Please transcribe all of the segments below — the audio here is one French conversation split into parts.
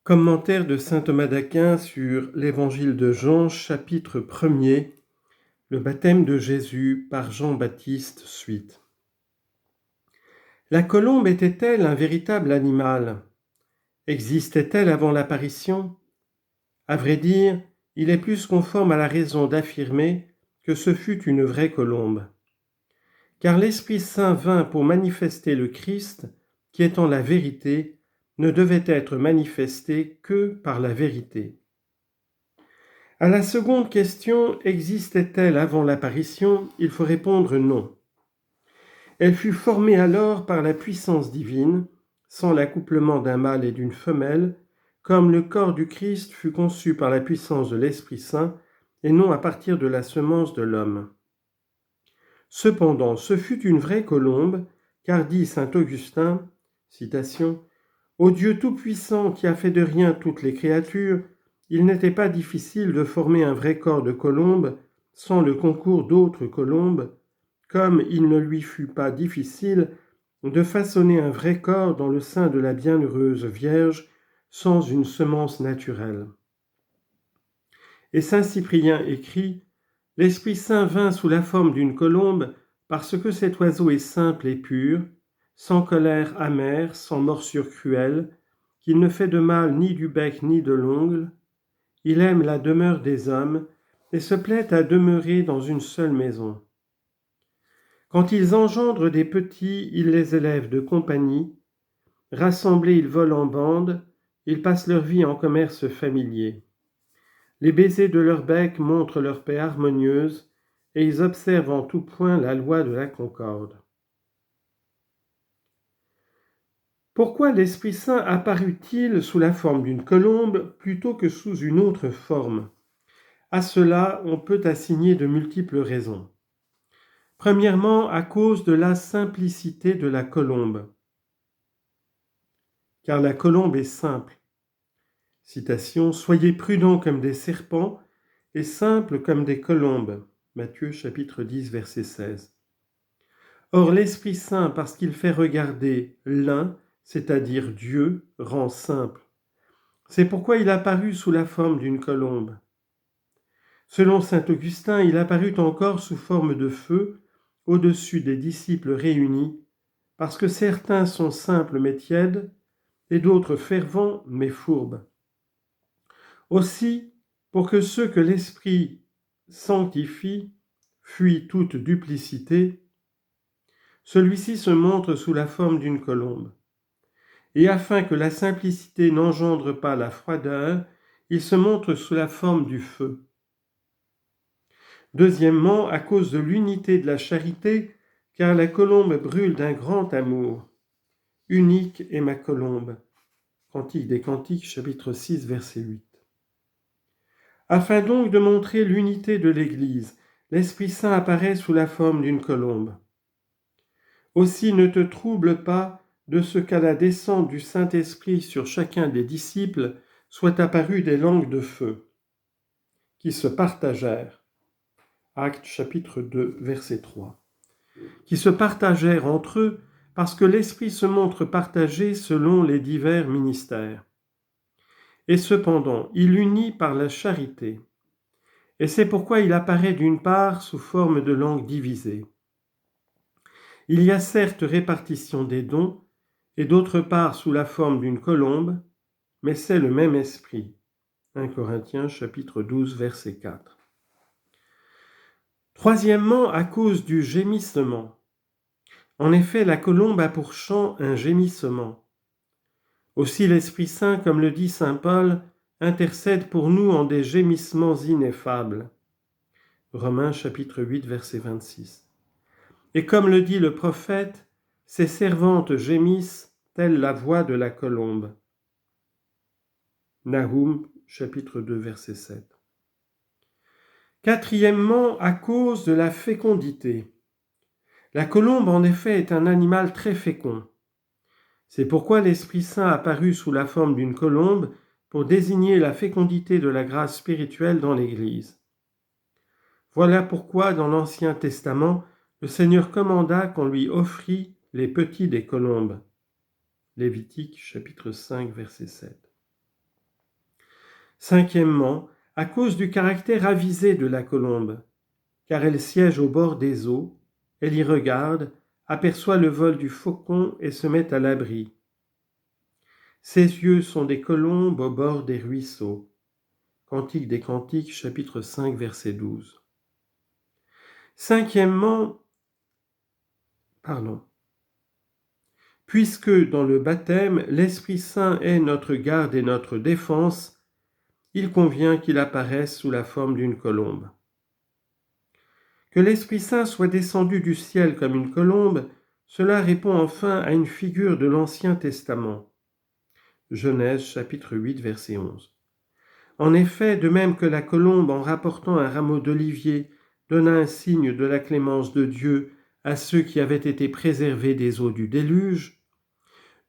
Commentaire de saint Thomas d'Aquin sur l'Évangile de Jean, chapitre 1er, le baptême de Jésus par Jean-Baptiste, suite. La colombe était-elle un véritable animal? Existait-elle avant l'apparition? À vrai dire, il est plus conforme à la raison d'affirmer que ce fut une vraie colombe. Car l'Esprit Saint vint pour manifester le Christ, qui étant la vérité, ne devait être manifesté que par la vérité. À la seconde question, existait-elle avant l'apparition? Il faut répondre non. Elle fut formée alors par la puissance divine, sans l'accouplement d'un mâle et d'une femelle, comme le corps du Christ fut conçu par la puissance de l'Esprit Saint et non à partir de la semence de l'homme. Cependant, ce fut une vraie colombe, car dit saint Augustin, citation, « Ô Dieu tout-puissant qui a fait de rien toutes les créatures, il n'était pas difficile de former un vrai corps de colombe sans le concours d'autres colombes, comme il ne lui fut pas difficile de façonner un vrai corps dans le sein de la bienheureuse Vierge sans une semence naturelle. » Et saint Cyprien écrit « L'Esprit Saint vint sous la forme d'une colombe parce que cet oiseau est simple et pur, sans colère amère, sans morsure cruelle, qu'il ne fait de mal ni du bec ni de l'ongle. Il aime la demeure des hommes et se plaît à demeurer dans une seule maison. Quand ils engendrent des petits, il les élève de compagnie. Rassemblés, ils volent en bande, ils passent leur vie en commerce familier. Les baisers de leur bec montrent leur paix harmonieuse, et ils observent en tout point la loi de la concorde. Pourquoi l'Esprit Saint apparut-il sous la forme d'une colombe plutôt que sous une autre forme? À cela, on peut assigner de multiples raisons. Premièrement, à cause de la simplicité de la colombe. Car la colombe est simple. Citation, « Soyez prudents comme des serpents et simples comme des colombes. » Matthieu chapitre 10, verset 16. Or, l'Esprit Saint, parce qu'il fait regarder l'un, c'est-à-dire Dieu, rend simple. C'est pourquoi il apparut sous la forme d'une colombe. Selon saint Augustin, il apparut encore sous forme de feu, au-dessus des disciples réunis, parce que certains sont simples mais tièdes, et d'autres fervents mais fourbes. Aussi, pour que ceux que l'Esprit sanctifie fuient toute duplicité, celui-ci se montre sous la forme d'une colombe. Et afin que la simplicité n'engendre pas la froideur, il se montre sous la forme du feu. Deuxièmement, à cause de l'unité de la charité, car la colombe brûle d'un grand amour. Unique est ma colombe. Cantique des Cantiques, chapitre 6, verset 8. Afin donc de montrer l'unité de l'Église, l'Esprit Saint apparaît sous la forme d'une colombe. Aussi ne te trouble pas de ce qu'à la descente du Saint-Esprit sur chacun des disciples soient apparues des langues de feu, qui se partagèrent. Actes chapitre 2, verset 3. Qui se partagèrent entre eux parce que l'Esprit se montre partagé selon les divers ministères. Et cependant, il unit par la charité. Et c'est pourquoi il apparaît d'une part sous forme de langue divisée. Il y a certes répartition des dons, et d'autre part sous la forme d'une colombe, mais c'est le même esprit. 1 Corinthiens chapitre 12, verset 4. Troisièmement, à cause du gémissement. En effet, la colombe a pour chant un gémissement. Aussi l'Esprit Saint, comme le dit saint Paul, intercède pour nous en des gémissements ineffables. Romains chapitre 8, verset 26. Et comme le dit le prophète, ses servantes gémissent telle la voix de la colombe. Nahum chapitre 2, verset 7. Quatrièmement, à cause de la fécondité. La colombe, en effet, est un animal très fécond. C'est pourquoi l'Esprit Saint apparut sous la forme d'une colombe pour désigner la fécondité de la grâce spirituelle dans l'Église. Voilà pourquoi, dans l'Ancien Testament, le Seigneur commanda qu'on lui offrît les petits des colombes. Lévitique, chapitre 5, verset 7. Cinquièmement, à cause du caractère avisé de la colombe, car elle siège au bord des eaux, elle y regarde, aperçoit le vol du faucon et se met à l'abri. Ses yeux sont des colombes au bord des ruisseaux. Cantique des Cantiques, chapitre 5, verset 12. Cinquièmement, puisque dans le baptême, l'Esprit Saint est notre garde et notre défense, il convient qu'il apparaisse sous la forme d'une colombe. Que l'Esprit Saint soit descendu du ciel comme une colombe, cela répond enfin à une figure de l'Ancien Testament. Genèse chapitre 8, verset 11. En effet, de même que la colombe, en rapportant un rameau d'olivier, donna un signe de la clémence de Dieu à ceux qui avaient été préservés des eaux du déluge,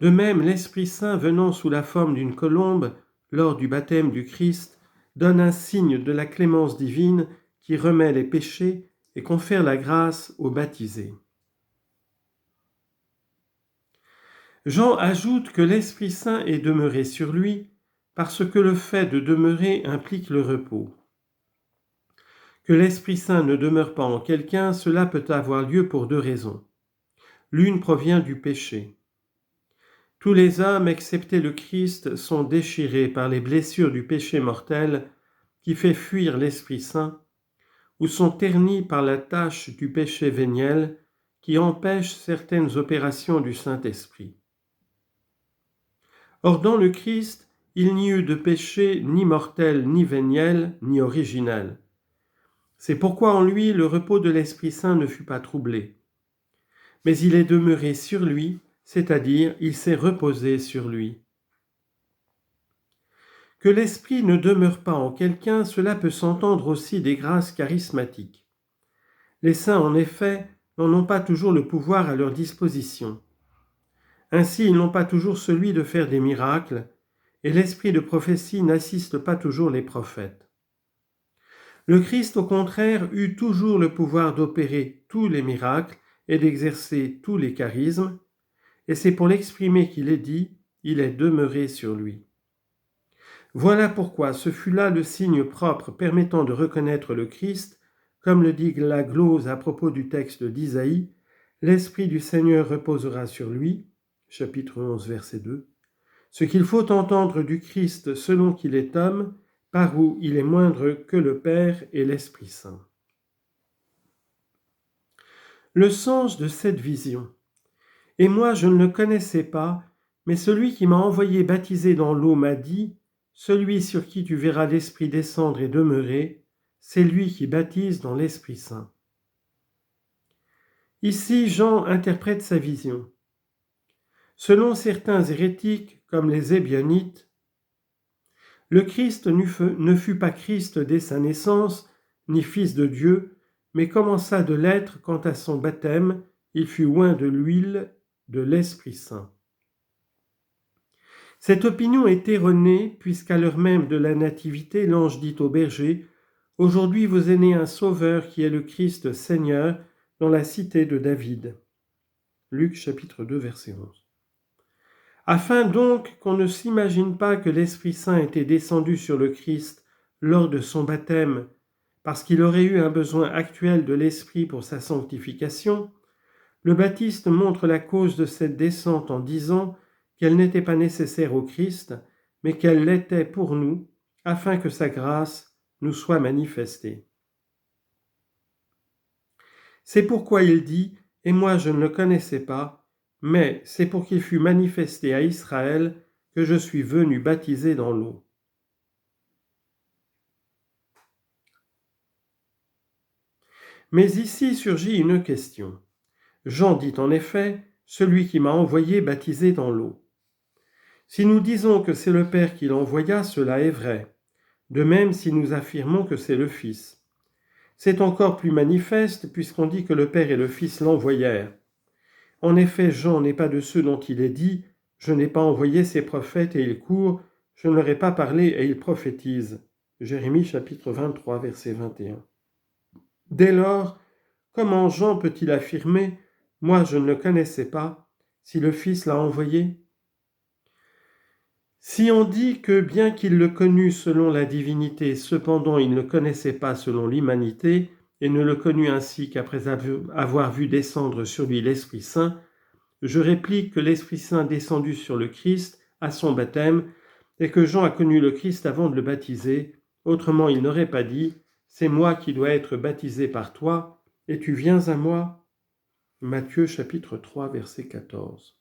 de même l'Esprit Saint venant sous la forme d'une colombe lors du baptême du Christ donne un signe de la clémence divine qui remet les péchés et confère la grâce aux baptisés. Jean ajoute que l'Esprit Saint est demeuré sur lui parce que le fait de demeurer implique le repos. Que l'Esprit Saint ne demeure pas en quelqu'un, cela peut avoir lieu pour deux raisons. L'une provient du péché. Tous les hommes, excepté le Christ, sont déchirés par les blessures du péché mortel qui fait fuir l'Esprit Saint, ou sont ternis par la tache du péché véniel qui empêche certaines opérations du Saint-Esprit. Or dans le Christ, il n'y eut de péché ni mortel, ni véniel, ni originel. C'est pourquoi en lui le repos de l'Esprit Saint ne fut pas troublé. Mais il est demeuré sur lui, c'est-à-dire il s'est reposé sur lui. Que l'Esprit ne demeure pas en quelqu'un, cela peut s'entendre aussi des grâces charismatiques. Les saints, en effet, n'en ont pas toujours le pouvoir à leur disposition. Ainsi, ils n'ont pas toujours celui de faire des miracles, et l'esprit de prophétie n'assiste pas toujours les prophètes. Le Christ, au contraire, eut toujours le pouvoir d'opérer tous les miracles et d'exercer tous les charismes, et c'est pour l'exprimer qu'il est dit « il est demeuré sur lui ». Voilà pourquoi ce fut là le signe propre permettant de reconnaître le Christ, comme le dit la glose à propos du texte d'Isaïe, « L'Esprit du Seigneur reposera sur lui », chapitre 11, verset 2, ce qu'il faut entendre du Christ selon qu'il est homme, par où il est moindre que le Père et l'Esprit Saint. Le sens de cette vision. Et moi je ne le connaissais pas, mais celui qui m'a envoyé baptiser dans l'eau m'a dit, celui sur qui tu verras l'Esprit descendre et demeurer, c'est lui qui baptise dans l'Esprit Saint. Ici, Jean interprète sa vision. Selon certains hérétiques, comme les Ébionites, le Christ ne fut pas Christ dès sa naissance, ni Fils de Dieu, mais commença de l'être quand à son baptême, il fut oint de l'huile de l'Esprit Saint. Cette opinion est erronée, puisqu'à l'heure même de la nativité, l'ange dit au berger « Aujourd'hui vous est né un sauveur qui est le Christ Seigneur dans la cité de David. » Luc chapitre 2, verset 11. Afin donc qu'on ne s'imagine pas que l'Esprit Saint était descendu sur le Christ lors de son baptême, parce qu'il aurait eu un besoin actuel de l'Esprit pour sa sanctification, le Baptiste montre la cause de cette descente en disant qu'elle n'était pas nécessaire au Christ, mais qu'elle l'était pour nous, afin que sa grâce nous soit manifestée. C'est pourquoi il dit « Et moi je ne le connaissais pas, mais c'est pour qu'il fût manifesté à Israël que je suis venu baptiser dans l'eau. » Mais ici surgit une question. Jean dit en effet « Celui qui m'a envoyé baptiser dans l'eau ». Si nous disons que c'est le Père qui l'envoya, cela est vrai. De même si nous affirmons que c'est le Fils. C'est encore plus manifeste puisqu'on dit que le Père et le Fils l'envoyèrent. En effet, Jean n'est pas de ceux dont il est dit « Je n'ai pas envoyé ces prophètes et ils courent, je ne leur ai pas parlé et ils prophétisent. » Jérémie chapitre 23, verset 21. Dès lors, comment Jean peut-il affirmer « Moi je ne le connaissais pas » si le Fils l'a envoyé ? Si on dit que bien qu'il le connût selon la divinité, cependant il ne le connaissait pas selon l'humanité, et ne le connut ainsi qu'après avoir vu descendre sur lui l'Esprit Saint, je réplique que l'Esprit Saint descendu sur le Christ à son baptême, et que Jean a connu le Christ avant de le baptiser. Autrement, il n'aurait pas dit « C'est moi qui dois être baptisé par toi, et tu viens à moi » Matthieu chapitre 3, verset 14.